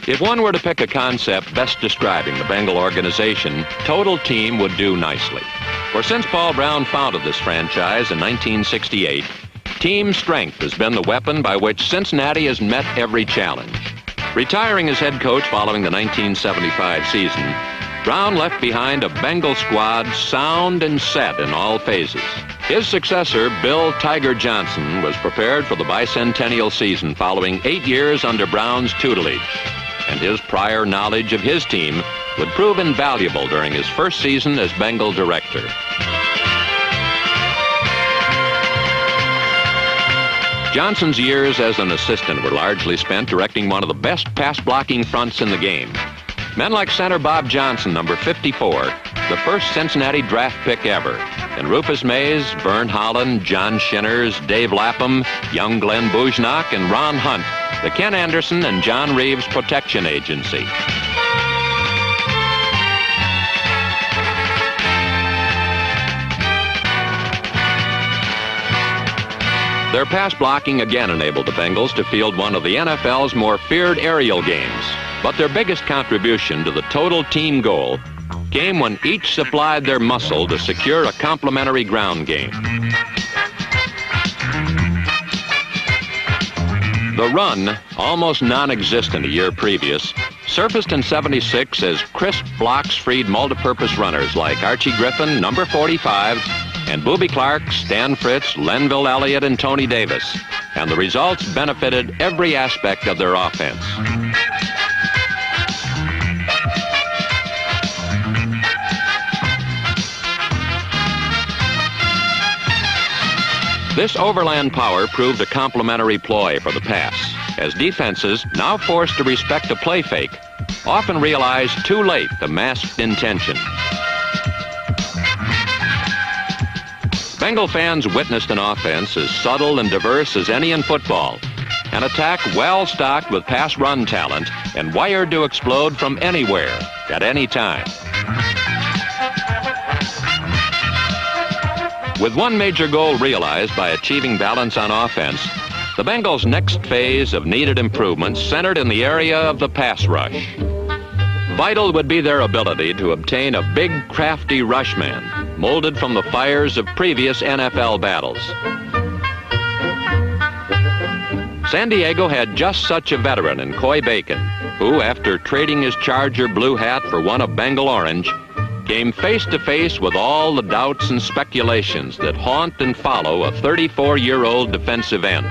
If one were to pick a concept best describing the Bengal organization, total team would do nicely. For since Paul Brown founded this franchise in 1968, team strength has been the weapon by which Cincinnati has met every challenge. Retiring as head coach following the 1975 season, Brown left behind a Bengal squad sound and set in all phases. His successor, Bill Tiger Johnson, was prepared for the bicentennial season following 8 years under Brown's tutelage, and his prior knowledge of his team would prove invaluable during his first season as Bengal director. Johnson's years as an assistant were largely spent directing one of the best pass-blocking fronts in the game. Men like center Bob Johnson, number 54, the first Cincinnati draft pick ever, and Rufus Mays, Vern Holland, John Shinners, Dave Lapham, young Glenn Bujnock, and Ron Hunt, the Ken Anderson and John Reeves Protection Agency. Their pass blocking again enabled the Bengals to field one of the NFL's more feared aerial games. But their biggest contribution to the total team goal came when each supplied their muscle to secure a complementary ground game. The run, almost non-existent a year previous, surfaced in '76 as crisp blocks freed multipurpose runners like Archie Griffin, number 45, and Booby Clark, Stan Fritz, Lenville Elliott, and Tony Davis. And the results benefited every aspect of their offense. This overland power proved a complementary ploy for the pass, as defenses, now forced to respect a play fake, often realized too late the masked intention. Bengal fans witnessed an offense as subtle and diverse as any in football, an attack well-stocked with pass-run talent and wired to explode from anywhere, at any time. With one major goal realized by achieving balance on offense, the Bengals' next phase of needed improvements centered in the area of the pass rush. Vital would be their ability to obtain a big, crafty rushman, molded from the fires of previous NFL battles. San Diego had just such a veteran in Coy Bacon, who, after trading his Charger blue hat for one of Bengal orange, came face-to-face with all the doubts and speculations that haunt and follow a 34-year-old defensive end.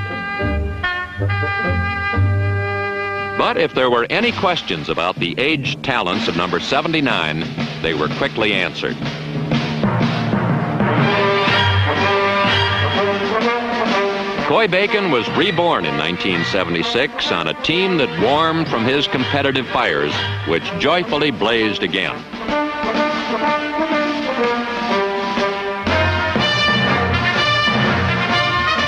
But if there were any questions about the aged talents of number 79, they were quickly answered. Coy Bacon was reborn in 1976 on a team that warmed from his competitive fires, which joyfully blazed again.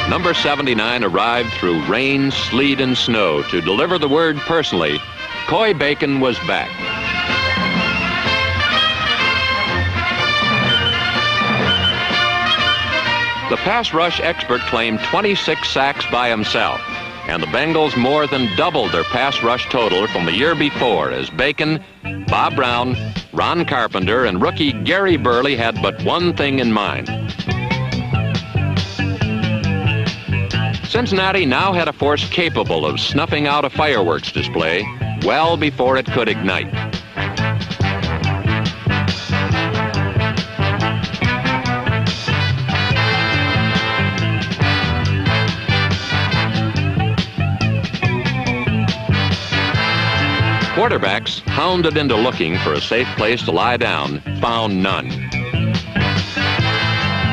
Number 79 arrived through rain, sleet, and snow to deliver the word personally. Coy Bacon was back. The pass rush expert claimed 26 sacks by himself, and the Bengals more than doubled their pass rush total from the year before as Bacon, Bob Brown, Ron Carpenter, and rookie Gary Burley had but one thing in mind. Cincinnati now had a force capable of snuffing out a fireworks display well before it could ignite. Quarterbacks, hounded into looking for a safe place to lie down, found none.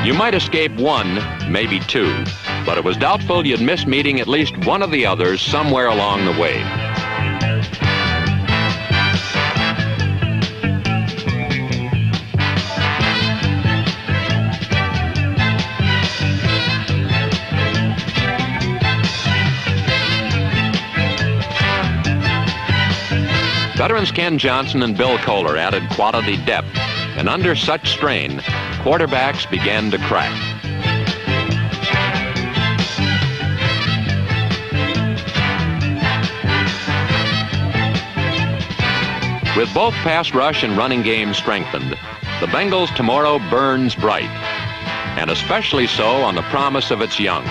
You might escape one, maybe two, but it was doubtful you'd miss meeting at least one of the others somewhere along the way. Veterans Ken Johnson and Bill Kohler added quality depth, and under such strain, quarterbacks began to crack. both pass rush and running game strengthened, the Bengals' tomorrow burns bright, and especially so on the promise of its young.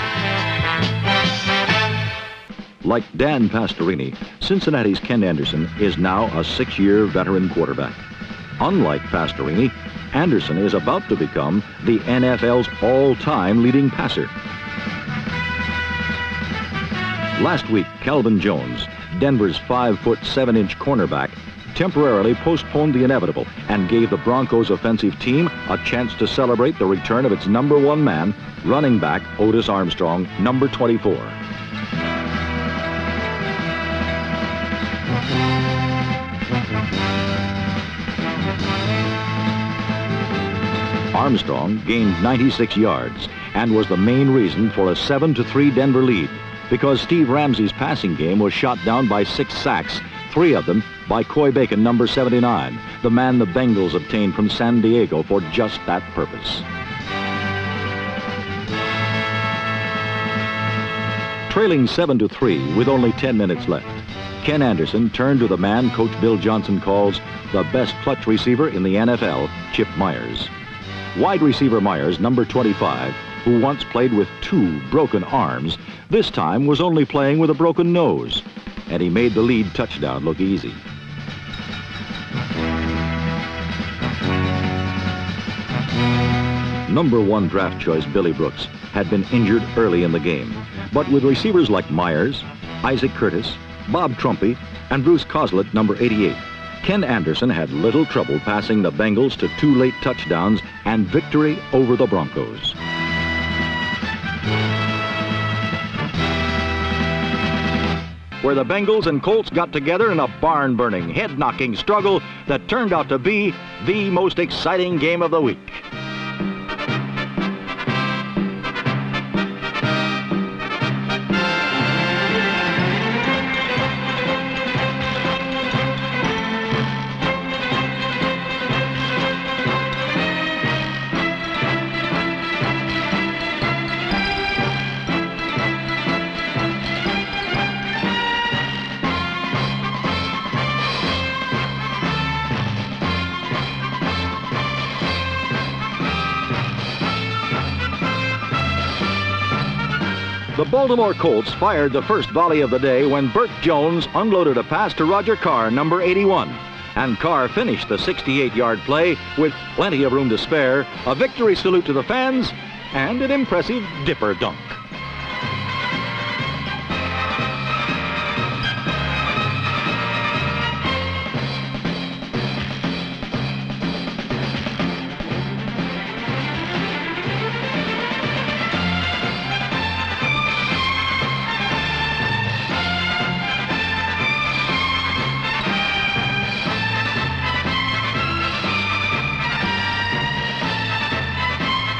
Like Dan Pastorini, Cincinnati's Ken Anderson is now a 6-year veteran quarterback. Unlike Pastorini, Anderson is about to become the NFL's all-time leading passer. Last week, Calvin Jones, Denver's 5'7" cornerback, temporarily postponed the inevitable and gave the Broncos offensive team a chance to celebrate the return of its number 1 man, running back Otis Armstrong, number 24. Armstrong gained 96 yards and was the main reason for a 7-3 Denver lead, because Steve Ramsey's passing game was shot down by 6 sacks, 3 of them by Coy Bacon, number 79, the man the Bengals obtained from San Diego for just that purpose. Trailing 7-3 with only 10 minutes left, Ken Anderson turned to the man Coach Bill Johnson calls the best clutch receiver in the NFL, Chip Myers. Wide receiver Myers, number 25, who once played with 2 broken arms, this time was only playing with a broken nose, and he made the lead touchdown look easy. Number 1 draft choice Billy Brooks had been injured early in the game, but with receivers like Myers, Isaac Curtis, Bob Trumpy, and Bruce Coslett, number 88, Ken Anderson had little trouble passing the Bengals to 2 late touchdowns and victory over the Broncos. Where the Bengals and Colts got together in a barn-burning, head-knocking struggle that turned out to be the most exciting game of the week. The Baltimore Colts fired the first volley of the day when Burt Jones unloaded a pass to Roger Carr, number 81. And Carr finished the 68-yard play with plenty of room to spare, a victory salute to the fans, and an impressive dipper dunk.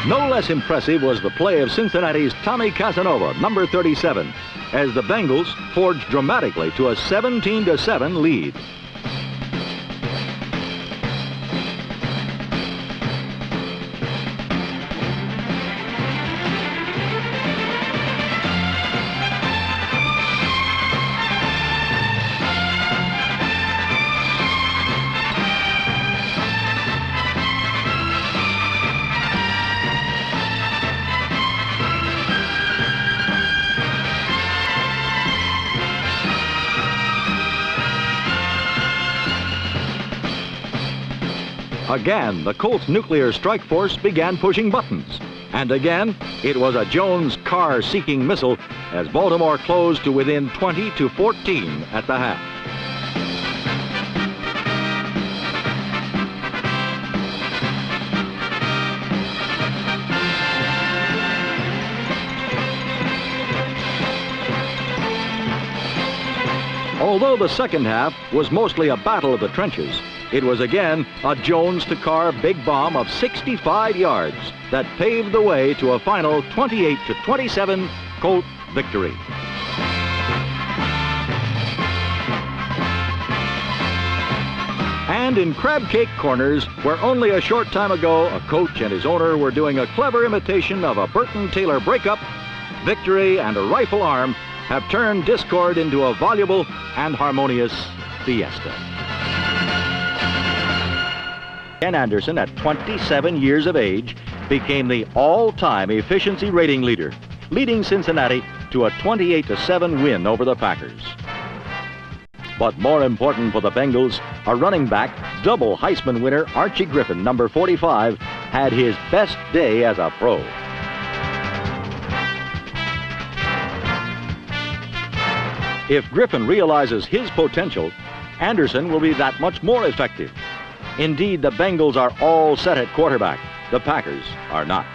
No less impressive was the play of Cincinnati's Tommy Casanova, number 37, as the Bengals forged dramatically to a 17-7 lead. Again, the Colts' nuclear strike force began pushing buttons. And again, it was a Jones-Carr seeking missile as Baltimore closed to within 20-14 at the half. Although the second half was mostly a battle of the trenches, it was again a Jones-to-Carr big bomb of 65 yards that paved the way to a final 28-27 Colt victory. And in Crab Cake Corners, where only a short time ago a coach and his owner were doing a clever imitation of a Burton-Taylor breakup, victory and a rifle arm have turned discord into a voluble and harmonious fiesta. Ken Anderson, at 27 years of age, became the all-time efficiency rating leader, leading Cincinnati to a 28-7 win over the Packers. But more important for the Bengals, a running back, double Heisman winner Archie Griffin, number 45, had his best day as a pro. If Griffin realizes his potential, Anderson will be that much more effective. Indeed, the Bengals are all set at quarterback. The Packers are not.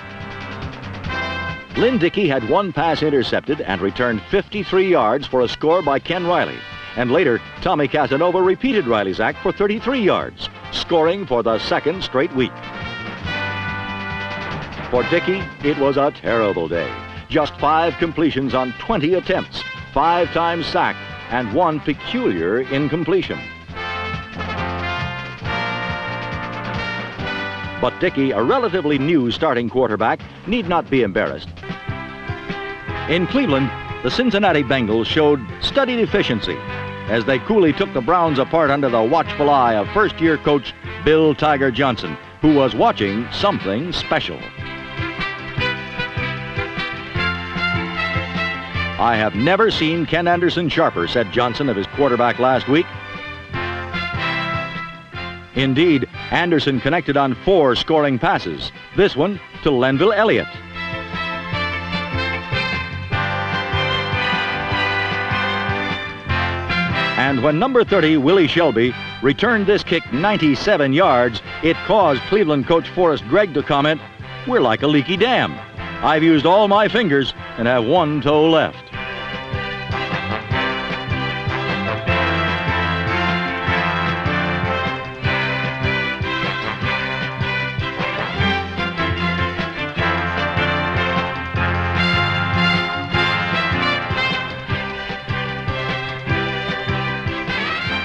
Lynn Dickey had one pass intercepted and returned 53 yards for a score by Ken Riley. And later, Tommy Casanova repeated Riley's act for 33 yards, scoring for the second straight week. For Dickey, it was a terrible day. Just 5 completions on 20 attempts, 5 times sacked, and 1 peculiar incompletion. But Dickey, a relatively new starting quarterback, need not be embarrassed. In Cleveland, the Cincinnati Bengals showed studied efficiency as they coolly took the Browns apart under the watchful eye of first-year coach Bill Tiger Johnson, who was watching something special. "I have never seen Ken Anderson sharper," said Johnson of his quarterback last week. Indeed, Anderson connected on 4 scoring passes, this one to Lenville Elliott. And when number 30, Willie Shelby, returned this kick 97 yards, it caused Cleveland coach Forrest Gregg to comment, "We're like a leaky dam. I've used all my fingers and have 1 toe left."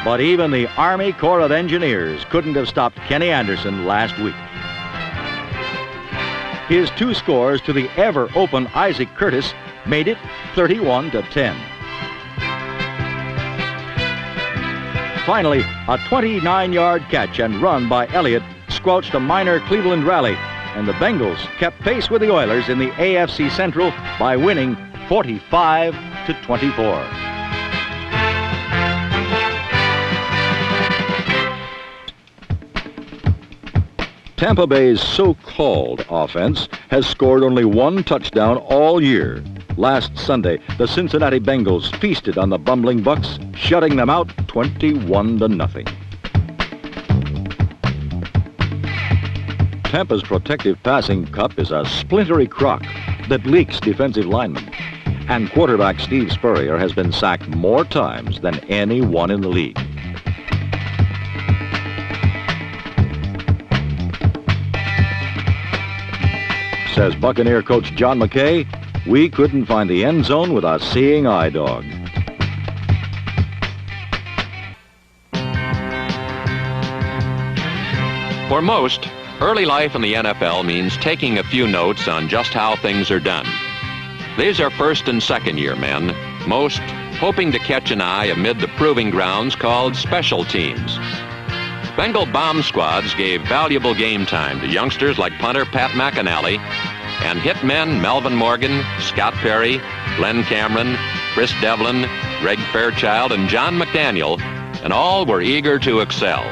But even the Army Corps of Engineers couldn't have stopped Kenny Anderson last week. His 2 scores to the ever-open Isaac Curtis made it 31-10. Finally, a 29-yard catch and run by Elliott squelched a minor Cleveland rally, and the Bengals kept pace with the Oilers in the AFC Central by winning 45-24. Tampa Bay's so-called offense has scored only 1 touchdown all year. Last Sunday, the Cincinnati Bengals feasted on the bumbling Bucks, shutting them out 21-0. Tampa's protective passing cup is a splintery crock that leaks defensive linemen. And quarterback Steve Spurrier has been sacked more times than anyone in the league. Says Buccaneer coach John McKay, "We couldn't find the end zone with a seeing eye dog." For most, early life in the NFL means taking a few notes on just how things are done. These are first and second year men, most hoping to catch an eye amid the proving grounds called special teams. Bengal bomb squads gave valuable game time to youngsters like punter Pat McInally and hit men Melvin Morgan, Scott Perry, Glenn Cameron, Chris Devlin, Greg Fairchild, and John McDaniel, and all were eager to excel.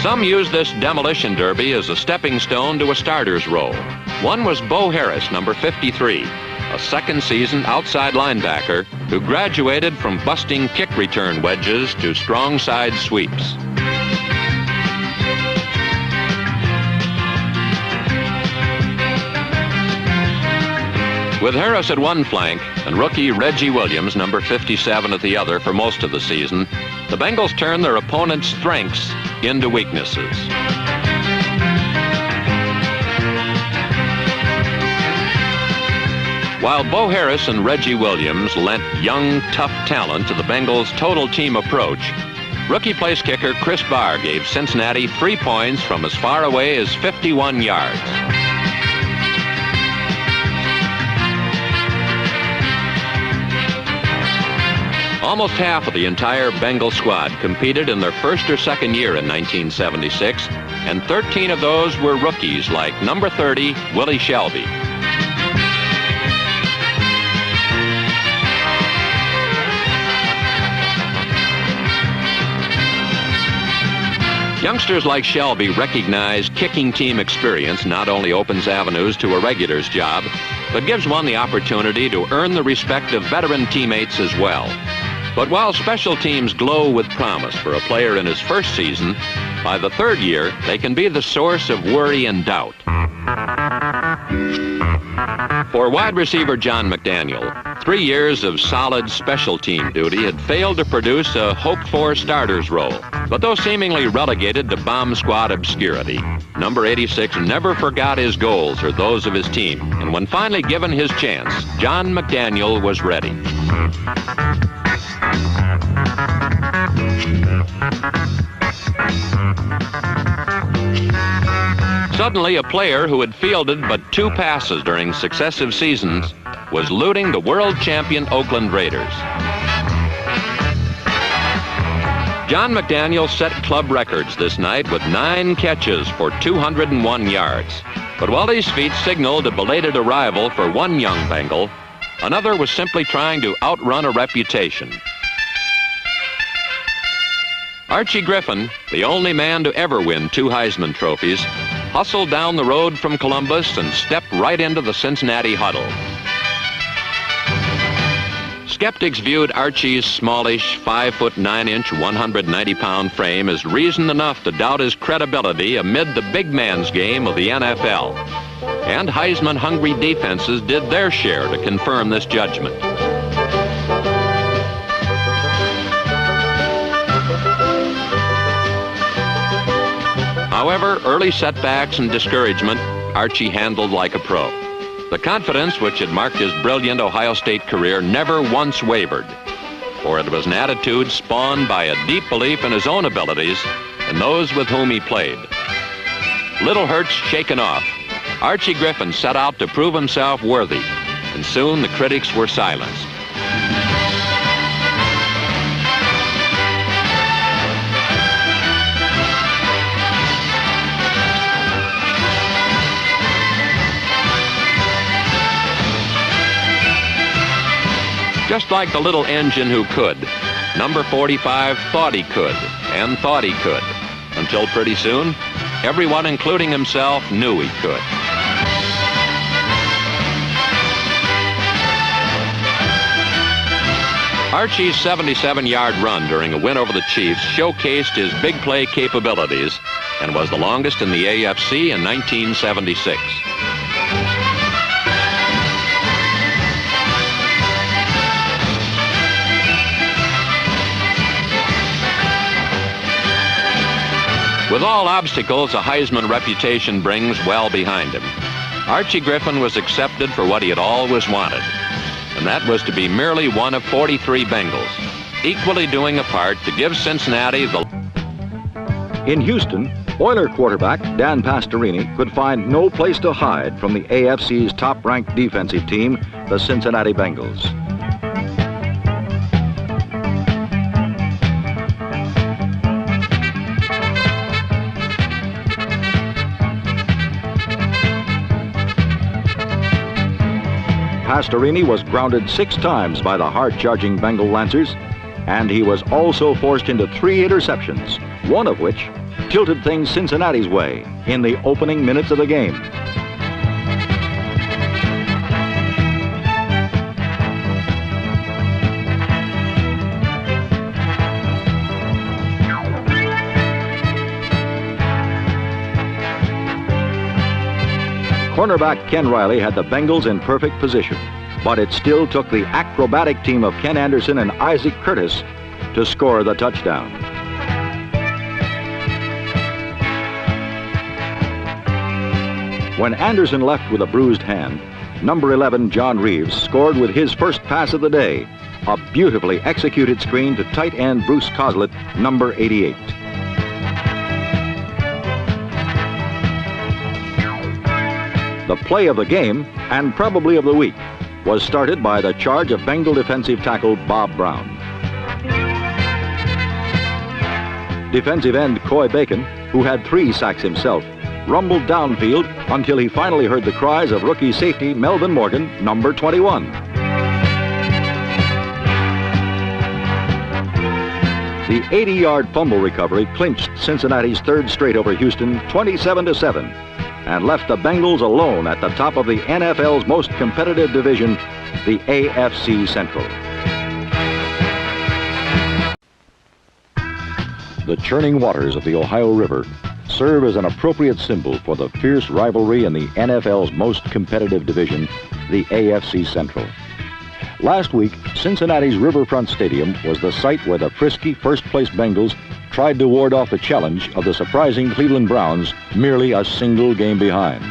Some used this demolition derby as a stepping stone to a starter's role. One was Bo Harris, number 53. A second-season outside linebacker who graduated from busting kick return wedges to strong side sweeps. With Harris at one flank and rookie Reggie Williams, number 57, at the other for most of the season, the Bengals turned their opponent's strengths into weaknesses. While Bo Harris and Reggie Williams lent young, tough talent to the Bengals' total team approach, rookie place kicker Chris Barr gave Cincinnati 3 points from as far away as 51 yards. Almost half of the entire Bengal squad competed in their first or second year in 1976, and 13 of those were rookies like number 30, Willie Shelby. Youngsters like Shelby recognize kicking team experience not only opens avenues to a regular's job, but gives one the opportunity to earn the respect of veteran teammates as well. But while special teams glow with promise for a player in his first season, by the third year, they can be the source of worry and doubt. For wide receiver John McDaniel, 3 years of solid special team duty had failed to produce a hoped-for starter's role. But though seemingly relegated to bomb squad obscurity, number 86 never forgot his goals or those of his team. And when finally given his chance, John McDaniel was ready. Suddenly, a player who had fielded but 2 passes during successive seasons was looting the world champion Oakland Raiders. John McDaniel set club records this night with 9 catches for 201 yards. But while these feats signaled a belated arrival for one young Bengal, another was simply trying to outrun a reputation. Archie Griffin, the only man to ever win 2 Heisman trophies, hustled down the road from Columbus and stepped right into the Cincinnati huddle. Skeptics viewed Archie's smallish 5'9", 190-pound frame as reason enough to doubt his credibility amid the big man's game of the NFL. And Heisman-hungry defenses did their share to confirm this judgment. However, early setbacks and discouragement, Archie handled like a pro. The confidence which had marked his brilliant Ohio State career never once wavered, for it was an attitude spawned by a deep belief in his own abilities and those with whom he played. Little hurts shaken off, Archie Griffin set out to prove himself worthy, and soon the critics were silenced. Just like the little engine who could, number 45 thought he could and thought he could, until pretty soon, everyone, including himself, knew he could. Archie's 77-yard run during a win over the Chiefs showcased his big play capabilities and was the longest in the AFC in 1976. With all obstacles a Heisman reputation brings well behind him, Archie Griffin was accepted for what he had always wanted, and that was to be merely one of 43 Bengals, equally doing a part to give Cincinnati the... In Houston, Oiler quarterback Dan Pastorini could find no place to hide from the AFC's top-ranked defensive team, the Cincinnati Bengals. Pastorini was grounded 6 times by the hard-charging Bengal Lancers, and he was also forced into 3 interceptions, one of which tilted things Cincinnati's way in the opening minutes of the game. Cornerback Ken Riley had the Bengals in perfect position, but it still took the acrobatic team of Ken Anderson and Isaac Curtis to score the touchdown. When Anderson left with a bruised hand, number 11 John Reeves scored with his first pass of the day, a beautifully executed screen to tight end Bruce Coslett, number 88. The play of the game, and probably of the week, was started by the charge of Bengal defensive tackle Bob Brown. Defensive end Coy Bacon, who had 3 sacks himself, rumbled downfield until he finally heard the cries of rookie safety Melvin Morgan, number 21. The 80-yard fumble recovery clinched Cincinnati's 3rd straight over Houston, 27-7, and left the Bengals alone at the top of the NFL's most competitive division, the AFC Central. The churning waters of the Ohio River serve as an appropriate symbol for the fierce rivalry in the NFL's most competitive division, the AFC Central. Last week, Cincinnati's Riverfront Stadium was the site where the frisky first-place Bengals tried to ward off the challenge of the surprising Cleveland Browns, merely a single game behind.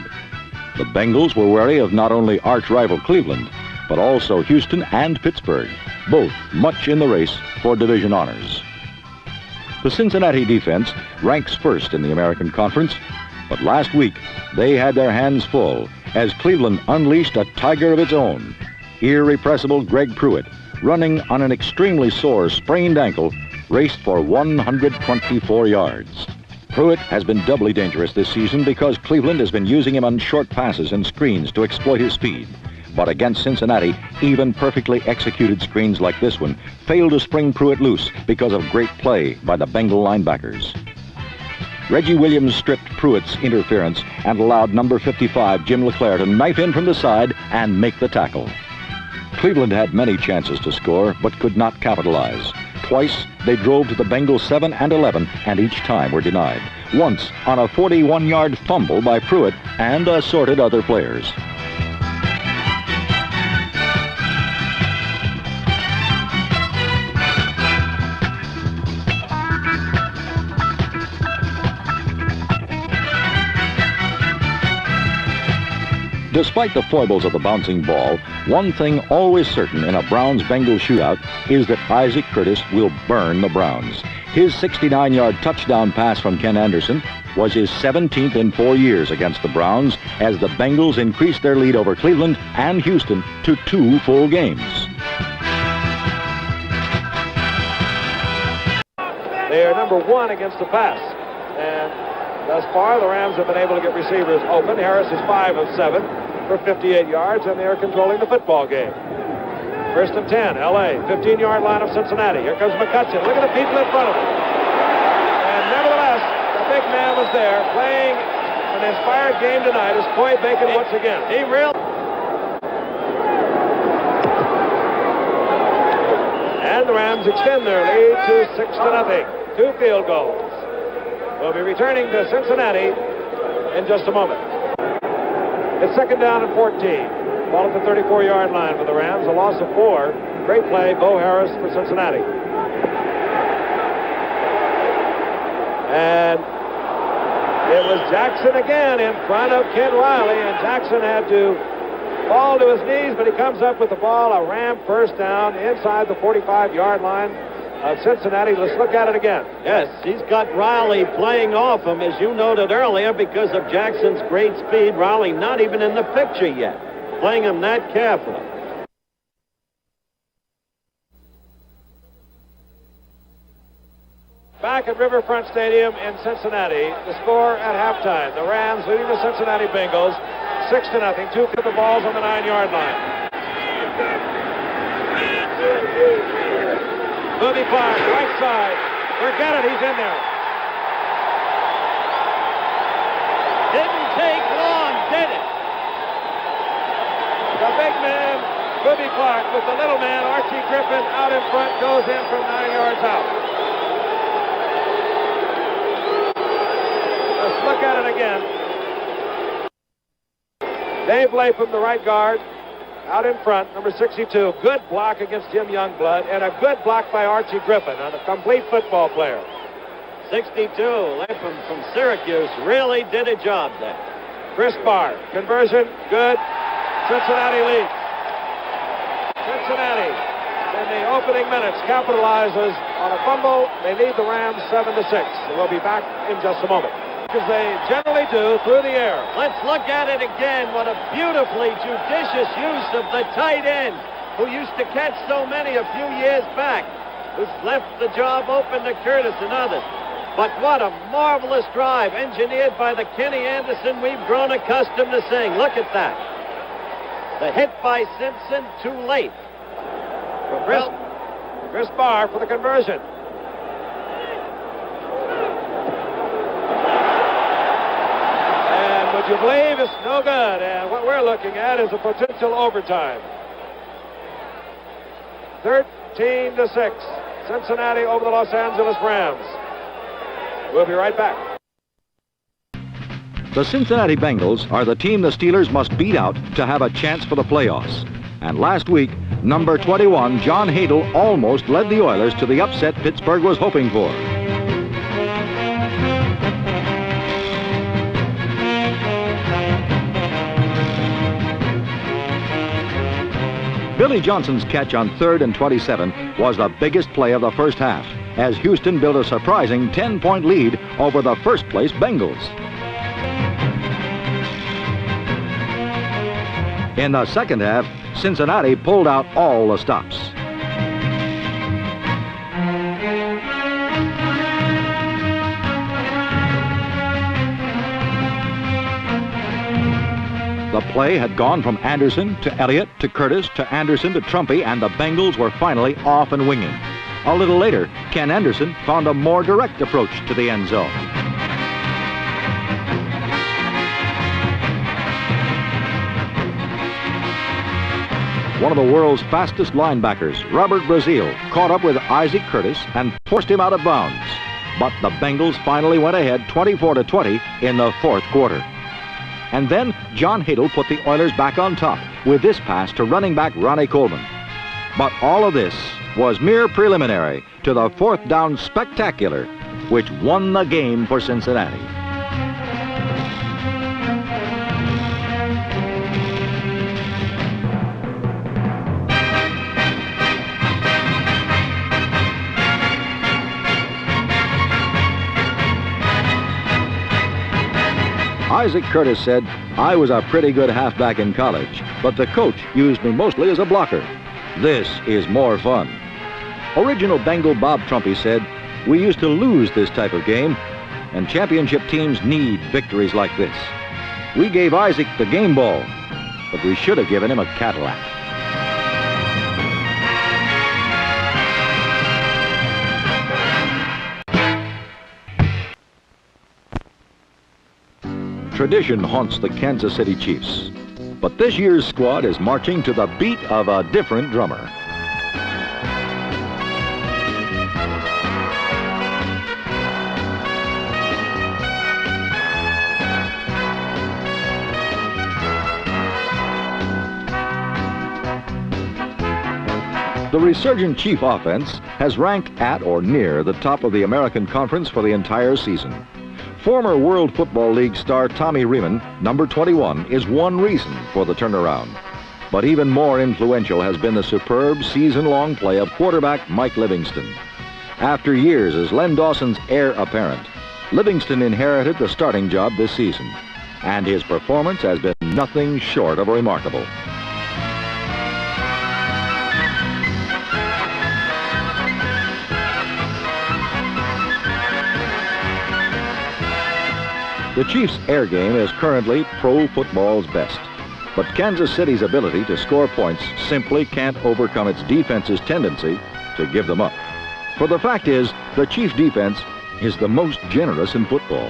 The Bengals were wary of not only arch-rival Cleveland, but also Houston and Pittsburgh, both much in the race for division honors. The Cincinnati defense ranks first in the American Conference, but last week they had their hands full as Cleveland unleashed a tiger of its own. Irrepressible Greg Pruitt, running on an extremely sore sprained ankle, raced for 124 yards. Pruitt has been doubly dangerous this season because Cleveland has been using him on short passes and screens to exploit his speed. But against Cincinnati, even perfectly executed screens like this one failed to spring Pruitt loose because of great play by the Bengal linebackers. Reggie Williams stripped Pruitt's interference and allowed number 55, Jim LeClaire, to knife in from the side and make the tackle. Cleveland had many chances to score, but could not capitalize. Twice, they drove to the Bengals 7 and 11, and each time were denied. Once, on a 41-yard fumble by Pruitt and assorted other players. Despite the foibles of the bouncing ball, one thing always certain in a Browns-Bengals shootout is that Isaac Curtis will burn the Browns. His 69-yard touchdown pass from Ken Anderson was his 17th in 4 years against the Browns as the Bengals increased their lead over Cleveland and Houston to 2 full games. They are number 1 against the pass. And thus far, the Rams have been able to get receivers open. Harris is 5 of 7 for 58 yards, and they are controlling the football game. 1st and 10, L.A., 15-yard line of Cincinnati. Here comes McCutcheon. Look at the people in front of him. And nevertheless, the big man was there playing an inspired game tonight as Coy Bacon once again. He really... And the Rams extend their lead to 6-0. 2 field goals. We'll be returning to Cincinnati in just a moment. It's 2nd down and 14. Ball at the 34-yard line for the Rams. A loss of 4. Great play, Bo Harris for Cincinnati. And it was Jackson again in front of Ken Riley, and Jackson had to fall to his knees, but he comes up with the ball, a Ram first down inside the 45-yard line of Cincinnati. Let's look at it again. Yes, he's got Riley playing off him, as you noted earlier, because of Jackson's great speed. Riley not even in the picture yet, playing him that carefully. Back at Riverfront Stadium in Cincinnati, the score at halftime. The Rams leading the Cincinnati Bengals 6-0. 2 for the balls on the 9-yard line. Booby Clark, right side. Forget it, he's in there. Didn't take long, did it? The big man, Booby Clark, with the little man, Archie Griffin, out in front, goes in from 9 yards out. Let's look at it again. Dave Lapham, the right guard, out in front, number 62. Good block against Jim Youngblood, and a good block by Archie Griffin, a complete football player. 62, Lapham from Syracuse really did a job there. Chris Barr, conversion, good. Cincinnati leads. Cincinnati, in the opening minutes, capitalizes on a fumble. They lead the Rams 7-6. We'll be back in just a moment, as they generally do, through the air. Let's look at it again. What a beautifully judicious use of the tight end, who used to catch so many a few years back, who's left the job open to Curtis and others. But what a marvelous drive, engineered by the Kenny Anderson we've grown accustomed to seeing. Look at that. The hit by Simpson, too late. Chris Barr for the conversion. And would you believe it's no good? And what we're looking at is a potential overtime. 13-6. Cincinnati over the Los Angeles Rams. We'll be right back. The Cincinnati Bengals are the team the Steelers must beat out to have a chance for the playoffs. And last week, number 21, John Hadle, almost led the Oilers to the upset Pittsburgh was hoping for. Billy Johnson's catch on 3rd and 27 was the biggest play of the first half, as Houston built a surprising 10-point lead over the first-place Bengals. In the second half, Cincinnati pulled out all the stops. The play had gone from Anderson to Elliott to Curtis to Anderson to Trumpy, and the Bengals were finally off and winging. A little later, Ken Anderson found a more direct approach to the end zone. One of the world's fastest linebackers, Robert Brazil, caught up with Isaac Curtis and forced him out of bounds. But the Bengals finally went ahead 24-20 in the fourth quarter. And then John Hadle put the Oilers back on top with this pass to running back Ronnie Coleman. But all of this was mere preliminary to the fourth down spectacular, which won the game for Cincinnati. Isaac Curtis said, "I was a pretty good halfback in college, but the coach used me mostly as a blocker. This is more fun." Original Bengal Bob Trumpy said, "We used to lose this type of game, and championship teams need victories like this. We gave Isaac the game ball, but we should have given him a Cadillac." Tradition haunts the Kansas City Chiefs, but this year's squad is marching to the beat of a different drummer. The resurgent Chief offense has ranked at or near the top of the American Conference for the entire season. Former World Football League star Tommy Riemann, number 21, is one reason for the turnaround. But even more influential has been the superb season-long play of quarterback Mike Livingston. After years as Len Dawson's heir apparent, Livingston inherited the starting job this season, and his performance has been nothing short of remarkable. The Chiefs' air game is currently pro football's best, but Kansas City's ability to score points simply can't overcome its defense's tendency to give them up. For the fact is, the Chiefs' defense is the most generous in football.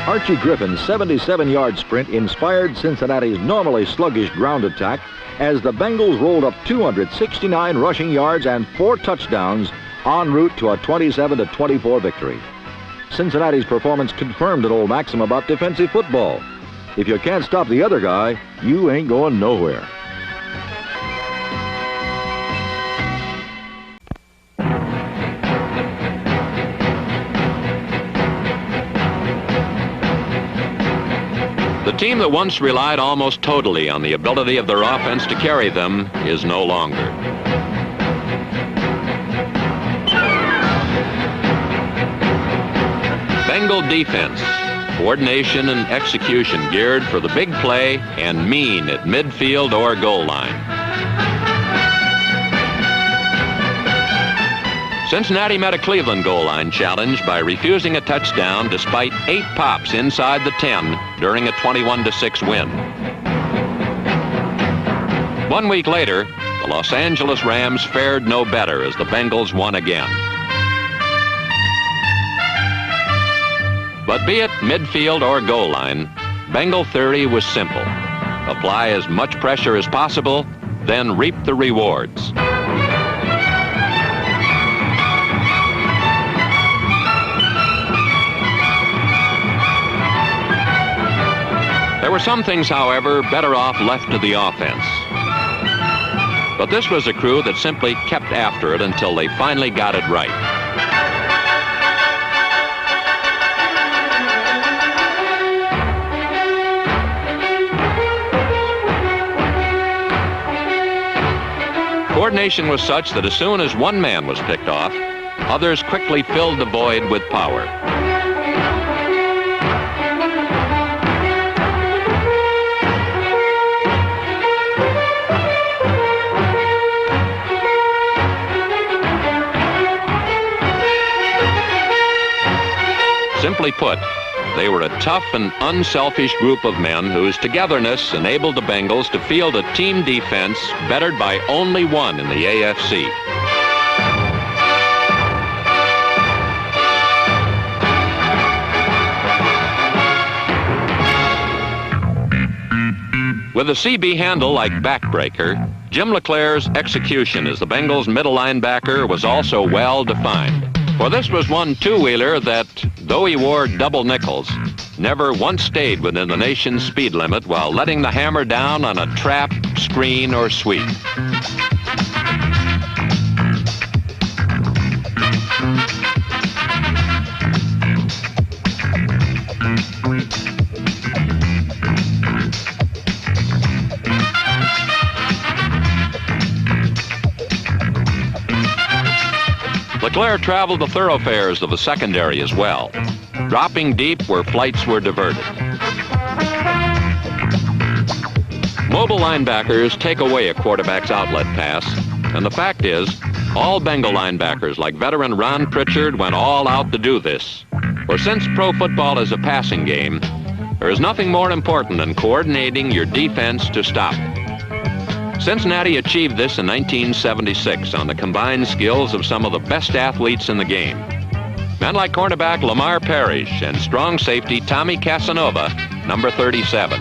Archie Griffin's 77-yard sprint inspired Cincinnati's normally sluggish ground attack as the Bengals rolled up 269 rushing yards and 4 touchdowns en route to a 27-24 victory. Cincinnati's performance confirmed an old maxim about defensive football. If you can't stop the other guy, you ain't going nowhere. The team that once relied almost totally on the ability of their offense to carry them is no longer. Bengal defense, coordination and execution geared for the big play and mean at midfield or goal line. Cincinnati met a Cleveland goal line challenge by refusing a touchdown despite 8 pops inside the 10 during a 21-6 win. 1 week later, the Los Angeles Rams fared no better as the Bengals won again. But be it midfield or goal line, Bengal theory was simple. Apply as much pressure as possible, then reap the rewards. There were some things, however, better off left to the offense. But this was a crew that simply kept after it until they finally got it right. Coordination was such that as soon as one man was picked off, others quickly filled the void with power. Simply put, they were a tough and unselfish group of men whose togetherness enabled the Bengals to field a team defense bettered by only one in the AFC. With a CB handle like backbreaker, Jim LeClair's execution as the Bengals' middle linebacker was also well defined. For this was one two-wheeler that, though he wore double nickels, never once stayed within the nation's speed limit while letting the hammer down on a trap, screen, or sweep. LeClair traveled the thoroughfares of the secondary as well, dropping deep where flights were diverted. Mobile linebackers take away a quarterback's outlet pass, and the fact is, all Bengal linebackers like veteran Ron Pritchard went all out to do this. For since pro football is a passing game, there is nothing more important than coordinating your defense to stop it. Cincinnati achieved this in 1976 on the combined skills of some of the best athletes in the game. Men like cornerback Lamar Parrish and strong safety Tommy Casanova, number 37.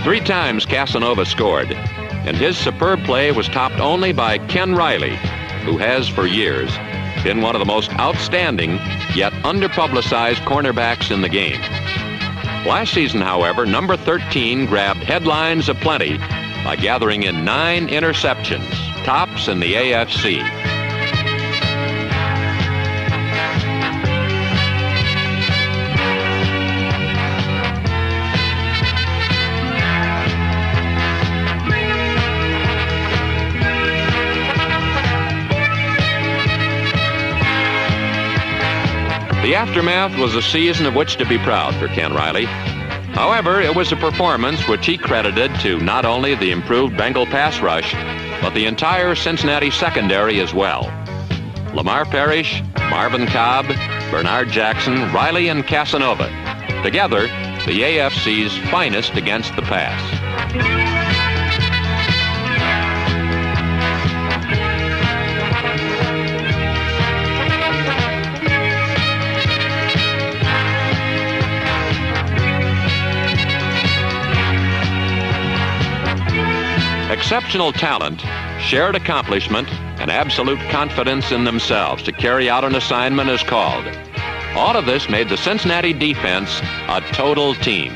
Three times Casanova scored, and his superb play was topped only by Ken Riley, who has for years been one of the most outstanding yet underpublicized cornerbacks in the game. Last season, however, number 13 grabbed headlines aplenty by gathering in 9 interceptions, tops in the AFC. The aftermath was a season of which to be proud for Ken Riley. However, it was a performance which he credited to not only the improved Bengal pass rush, but the entire Cincinnati secondary as well. Lamar Parrish, Marvin Cobb, Bernard Jackson, Riley, and Casanova. Together, the AFC's finest against the pass. Exceptional talent, shared accomplishment, and absolute confidence in themselves to carry out an assignment as called. All of this made the Cincinnati defense a total team.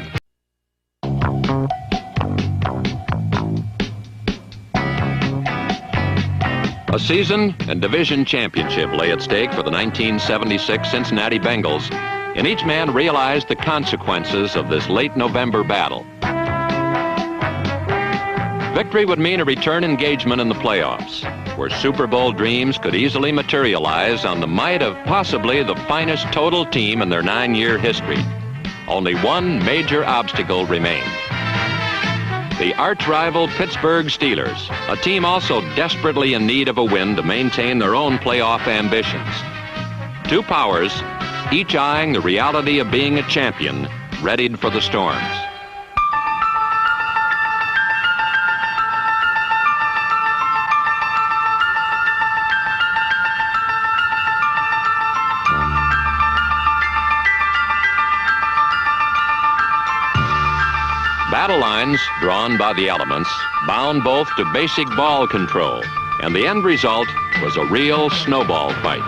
A season and division championship lay at stake for the 1976 Cincinnati Bengals, and each man realized the consequences of this late November battle. Victory would mean a return engagement in the playoffs, where Super Bowl dreams could easily materialize on the might of possibly the finest total team in their 9-year history. Only one major obstacle remained. The arch-rival Pittsburgh Steelers, a team also desperately in need of a win to maintain their own playoff ambitions. Two powers, each eyeing the reality of being a champion, readied for the storms. Battle lines, drawn by the elements, bound both to basic ball control, and the end result was a real snowball fight.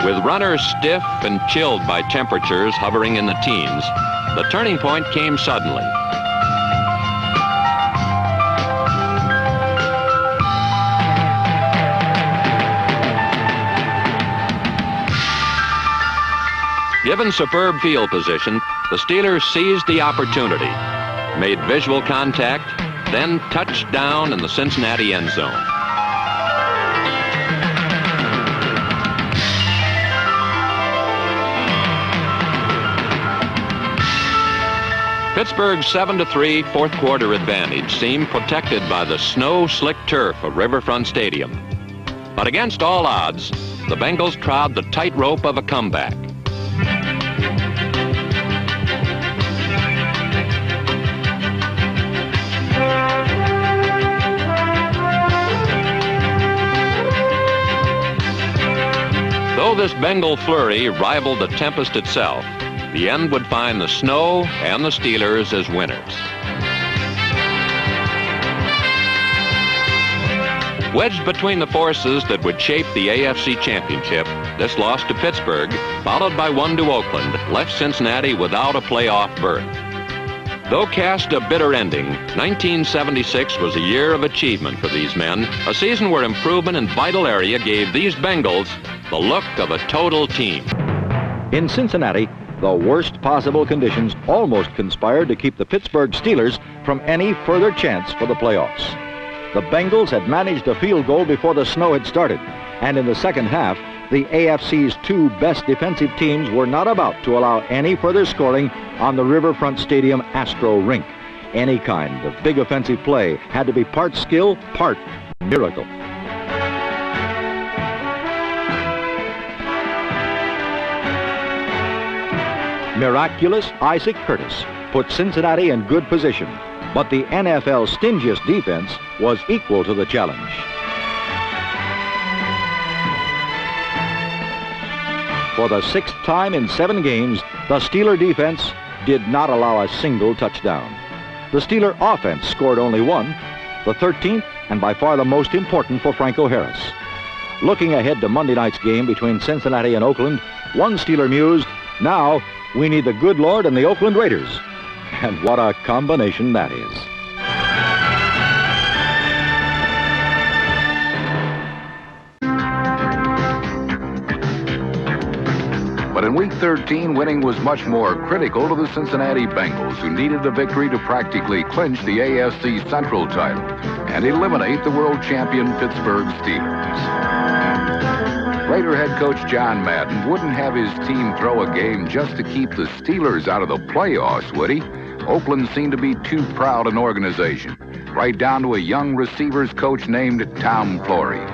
With runners stiff and chilled by temperatures hovering in the teens, the turning point came suddenly. Given superb field position, the Steelers seized the opportunity, made visual contact, then touched down in the Cincinnati end zone. Pittsburgh's 7-3 fourth quarter advantage seemed protected by the snow-slick turf of Riverfront Stadium. But against all odds, the Bengals trod the tightrope of a comeback. Though this Bengal flurry rivaled the tempest itself, the end would find the snow and the Steelers as winners. Wedged between the forces that would shape the AFC Championship, this loss to Pittsburgh, followed by one to Oakland, left Cincinnati without a playoff berth. Though cast a bitter ending, 1976 was a year of achievement for these men, a season where improvement in vital area gave these Bengals the look of a total team. In Cincinnati, the worst possible conditions almost conspired to keep the Pittsburgh Steelers from any further chance for the playoffs. The Bengals had managed a field goal before the snow had started, and in the second half, the AFC's two best defensive teams were not about to allow any further scoring on the Riverfront Stadium Astro Rink. Any kind of big offensive play had to be part skill, part miracle. Miraculous Isaac Curtis put Cincinnati in good position, but the NFL's stingiest defense was equal to the challenge. For the 6th time in 7 games, the Steeler defense did not allow a single touchdown. The Steeler offense scored only one, the 13th and by far the most important for Franco Harris. Looking ahead to Monday night's game between Cincinnati and Oakland, one Steeler mused, "Now, we need the good Lord and the Oakland Raiders." And what a combination that is. But in Week 13, winning was much more critical to the Cincinnati Bengals, who needed a victory to practically clinch the AFC Central title and eliminate the world champion Pittsburgh Steelers. Raider head coach John Madden wouldn't have his team throw a game just to keep the Steelers out of the playoffs, would he? Oakland seemed to be too proud an organization, right down to a young receivers coach named Tom Flores.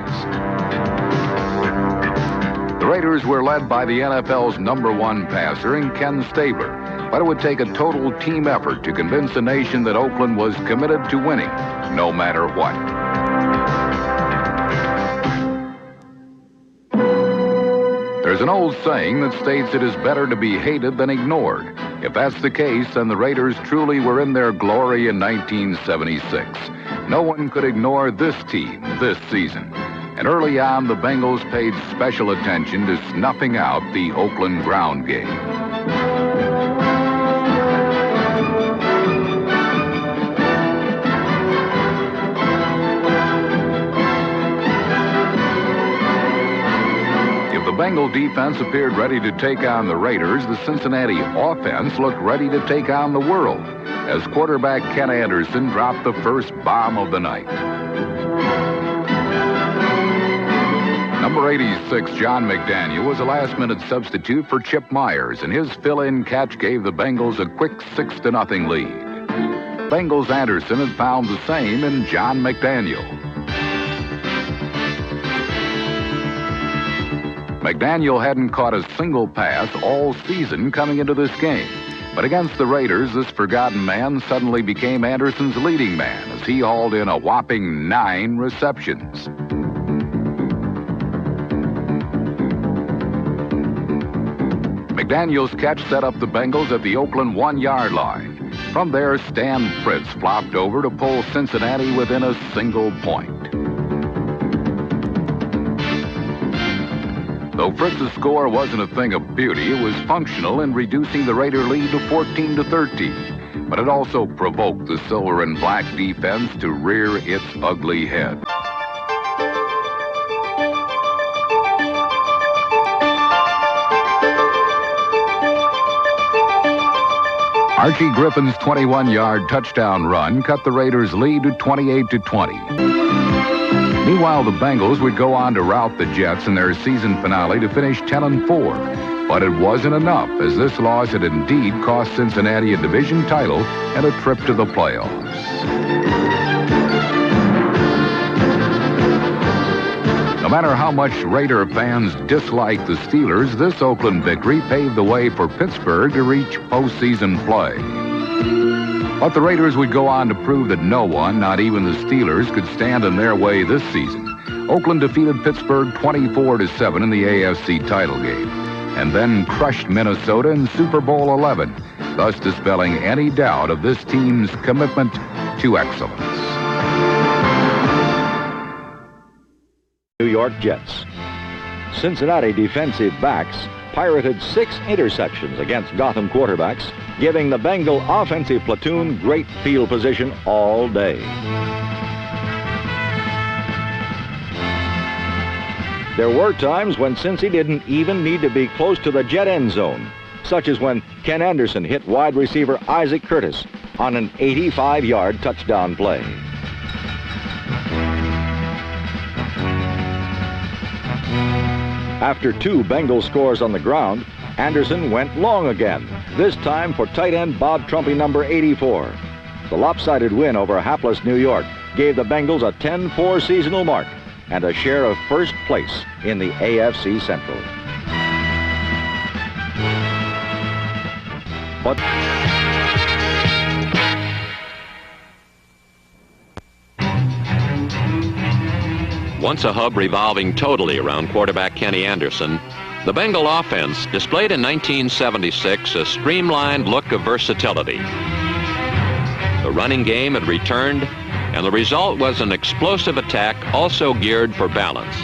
The Raiders were led by the NFL's #1 passer in Ken Stabler, but it would take a total team effort to convince the nation that Oakland was committed to winning, no matter what. There's an old saying that states it is better to be hated than ignored. If that's the case, then the Raiders truly were in their glory in 1976. No one could ignore this team this season. And early on, the Bengals paid special attention to snuffing out the Oakland ground game. Bengal defense appeared ready to take on the Raiders, the Cincinnati offense looked ready to take on the world as quarterback Ken Anderson dropped the first bomb of the night. Number 86, John McDaniel, was a last-minute substitute for Chip Myers, and his fill-in catch gave the Bengals a quick 6-0 lead. Bengals Anderson had found the same in John McDaniel. McDaniel hadn't caught a single pass all season coming into this game. But against the Raiders, this forgotten man suddenly became Anderson's leading man as he hauled in a whopping 9 receptions. McDaniel's catch set up the Bengals at the Oakland 1-yard line. From there, Stan Fritz flopped over to pull Cincinnati within a single point. Though Fritz's score wasn't a thing of beauty, it was functional in reducing the Raider lead to 14-13. But it also provoked the silver and black defense to rear its ugly head. Archie Griffin's 21-yard touchdown run cut the Raiders' lead to 28-20. Meanwhile, the Bengals would go on to rout the Jets in their season finale to finish 10-4. But it wasn't enough, as this loss had indeed cost Cincinnati a division title and a trip to the playoffs. No matter how much Raider fans dislike the Steelers, this Oakland victory paved the way for Pittsburgh to reach postseason play. But the Raiders would go on to prove that no one, not even the Steelers, could stand in their way this season. Oakland defeated Pittsburgh 24-7 in the AFC title game, and then crushed Minnesota in Super Bowl XI, thus dispelling any doubt of this team's commitment to excellence. New York Jets. Cincinnati defensive backs pirated 6 interceptions against Gotham quarterbacks, giving the Bengal offensive platoon great field position all day. There were times when Cincy didn't even need to be close to the Jet end zone, such as when Ken Anderson hit wide receiver Isaac Curtis on an 85-yard touchdown play. After 2 Bengal scores on the ground, Anderson went long again, this time for tight end Bob Trumpy number 84. The lopsided win over hapless New York gave the Bengals a 10-4 seasonal mark and a share of first place in the AFC Central. But once a hub revolving totally around quarterback Kenny Anderson, the Bengal offense displayed in 1976 a streamlined look of versatility. The running game had returned, and the result was an explosive attack also geared for balance.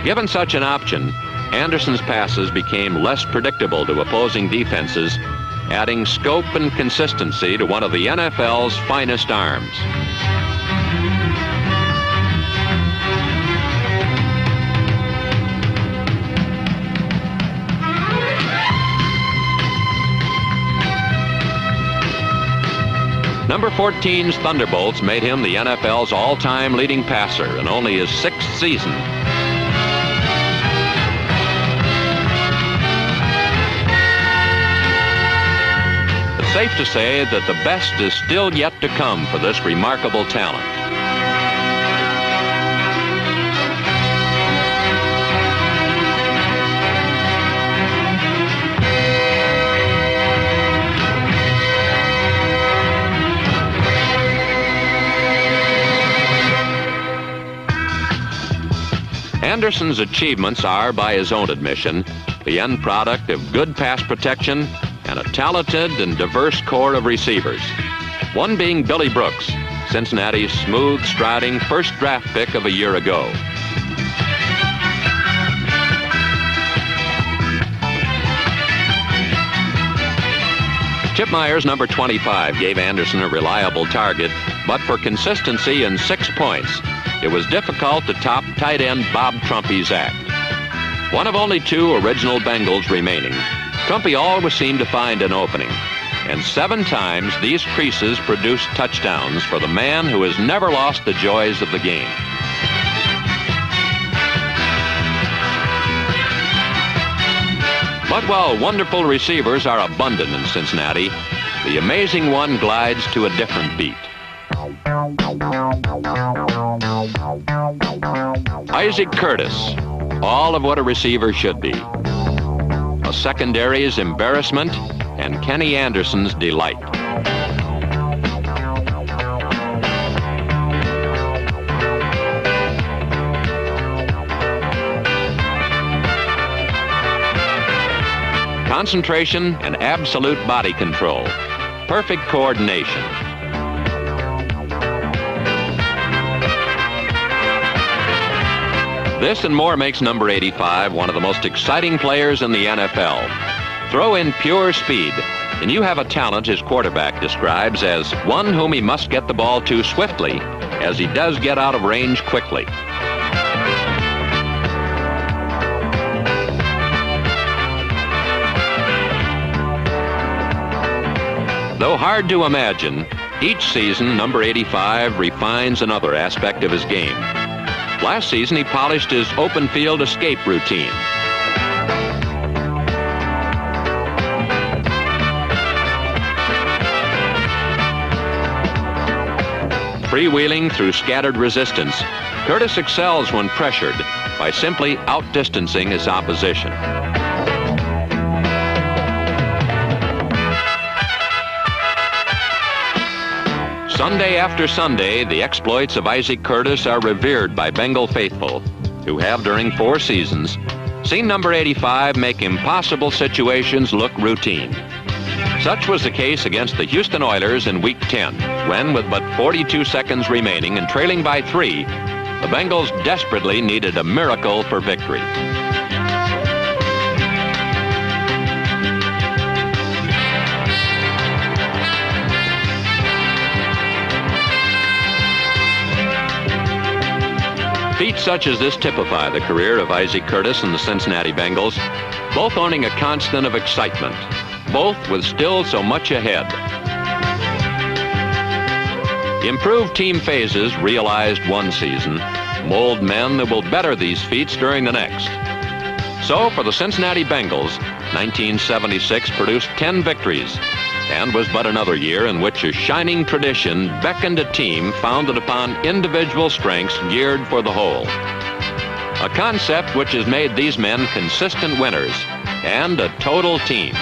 Given such an option, Anderson's passes became less predictable to opposing defenses, adding scope and consistency to one of the NFL's finest arms. Number 14's Thunderbolts made him the NFL's all-time leading passer in only his 6th season. It's safe to say that the best is still yet to come for this remarkable talent. Anderson's achievements are, by his own admission, the end product of good pass protection and a talented and diverse core of receivers. One being Billy Brooks, Cincinnati's smooth-striding first draft pick of a year ago. Chip Myers, number 25, gave Anderson a reliable target, but for consistency in 6 points, it was difficult to top tight end Bob Trumpy's act. One of only 2 original Bengals remaining, Trumpy always seemed to find an opening. And 7 times these creases produced touchdowns for the man who has never lost the joys of the game. But while wonderful receivers are abundant in Cincinnati, the amazing one glides to a different beat. Isaac Curtis, all of what a receiver should be. A secondary's embarrassment and Kenny Anderson's delight. Concentration and absolute body control. Perfect coordination. This and more makes number 85 one of the most exciting players in the NFL. Throw in pure speed, and you have a talent his quarterback describes as one whom he must get the ball to swiftly, as he does get out of range quickly. Though hard to imagine, each season number 85 refines another aspect of his game. Last season, he polished his open field escape routine. Freewheeling through scattered resistance, Curtis excels when pressured by simply outdistancing his opposition. Sunday after Sunday, the exploits of Isaac Curtis are revered by Bengal faithful, who have, during 4 seasons, seen number 85 make impossible situations look routine. Such was the case against the Houston Oilers in Week 10, when, with but 42 seconds remaining and trailing by 3, the Bengals desperately needed a miracle for victory. Feats such as this typify the career of Isaac Curtis and the Cincinnati Bengals, both owning a constant of excitement, both with still so much ahead. Improved team phases realized one season mold men that will better these feats during the next. So for the Cincinnati Bengals, 1976 produced 10 victories, and was but another year in which a shining tradition beckoned a team founded upon individual strengths geared for the whole. A concept which has made these men consistent winners and a total team.